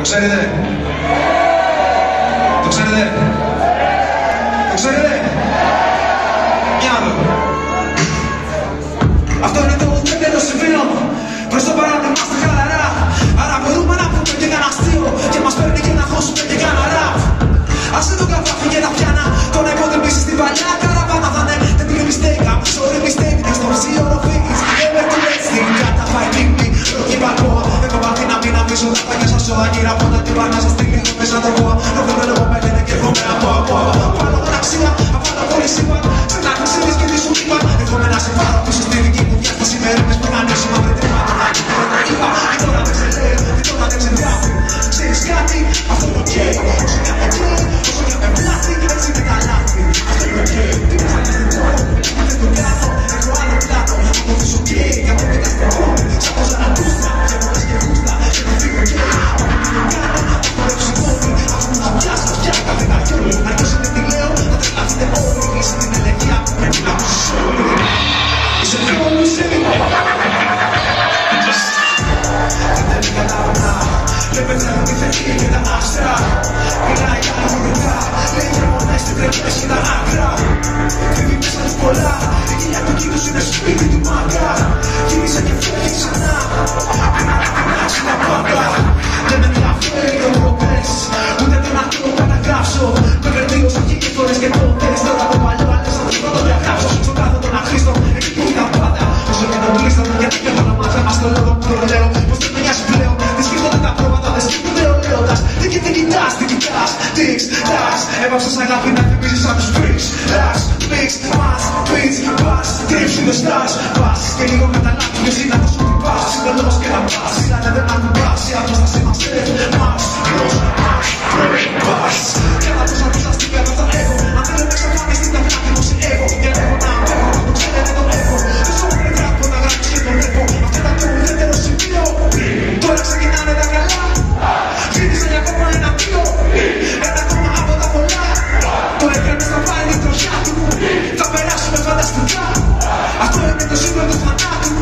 ξέρετε? Το ξέρετε? Το ξέρετε? Μια άλλο. Αυτό είναι το ουδέτερο σημείο. Προς το παρόν είμαστε χαλαρά. Άρα μπορούμε να πούμε και κανένα αστείο και μας παίρνει και να χώσουμε και κανένα ραπ. Άσε τον καβάφι και τα πιάνα. Τον υποδεμίσεις στην παλιά καραβάνα θα είναι. Δεν πήγε mistake, I'm sorry mistake. Και στο μισή όρο φύγεις. Never too late, στην κάτα fighting me. Ροκή μπαλκόα, έχω μάθει να μην αμίζω. Τα παγιά σας ο αγγύρα από να την πάνω σας τη λίγο μέσα το βόα. Λόγω λόγω με λένε και έρχομαι από. Πάνω μοναξία, απάνω πολύ σύμπαν. Ξένα ξέρεις και τι σου είπαν. Έρχομαι να σε πάρω πίσω στη δική μου διάσταση. Μέρες που κάνει σήμα πριν τριμάτω. Να και τώρα το είπα. Και τώρα δεν ξελέω, και τώρα δεν ξελιάω. Ξέρεις κάτι, αυτό είναι ok. Όσο και από ok, όσο και με πλάτη, έτσι με τα λάθη. Αυτό είναι ok. Τι πες να δεν το δεν το κάνω. Έχω άλλο πλάτο, από πίσω ok. Και από πέρα στο κόμμα, σαν το Ζαρατούστα. Και πολλές και γούστα, και το φύγω ok. Από τι το κάνω, από το ψυχώνει. Αφού να πιάσω, πια κάθε καριόλι. Αρκώς είναι τι λέω, θα τρελαθείτε όλοι. Είσαι την ελεγγύα που πρέπει να ακούσεις όλοι. Είσαι μόνο εσύ. Δεν καταλαβαίνω. Βλέπετε να μην θέλει και τα άστρα. Μιλάει καλά μου ρωτά. Λέει γερμονές την τρέπες και τα άκρα. Κρύβει μέσα τους πολλά. Η κοιλιά του κοίτους είναι σπίτι του μάγκα. Γύρισε και φεύγει ξανά. Πριν να κοινάξει τα πάντα. Δεν με ενδιαφέρει το προπές. Ούτε τον ατόμο καταγράψω. Το βελτίωσα και φορές και τότες. Τώρα το παλιό άλλες θα τους πρώτο διαγράψω. Στον κάθε τον αχρήστο εκεί που ήταν πάντα. Όσο και τον κλείστον γιατί και όλα μάτια μας το λόγο που το λέω. Πως δεν με νοιάζει πλέον. Δυσκίζονται τα πρόβατα, δεν σκέφτονται ολέοντας. Τι κοιτάς, τι κοιτάς, τix, τας. Έβαψες αγάπη να θυμίζεις σαν τους πρίξ. Ρας, πίξ, μας, πίτς, πας. Κρύψου δε στάς, πας. Και λίγο καταλάβει και εσύ να τόσο τι πας. Είναι λόγος και να πας. Είδατε δεν ακουμπάς. Η απόσταση μας μας. Προς, μας, πρέπει, πας. Και θα τους ακούσας τι πέρα θα έχω. Αν θέλετε εξαφάνιστη τα πλάτη μου σε έχω. Και έχω να έχω, το ξέρετε το έχω. Τόσο μου πρέπει να γράψεις και τον έχω. Αυτό ήταν το ουδέτερο σημείο. Τώρα ξεκινάνε τα καλά. Γύρισε για ακόμα ένα βίο. Ένα ακόμα από τα πολλά. Το έκανες να πάει η τροχιά του. Θα περάσουμε φανταστικά. Αυτό είναι το σύμβολο του θανάτου.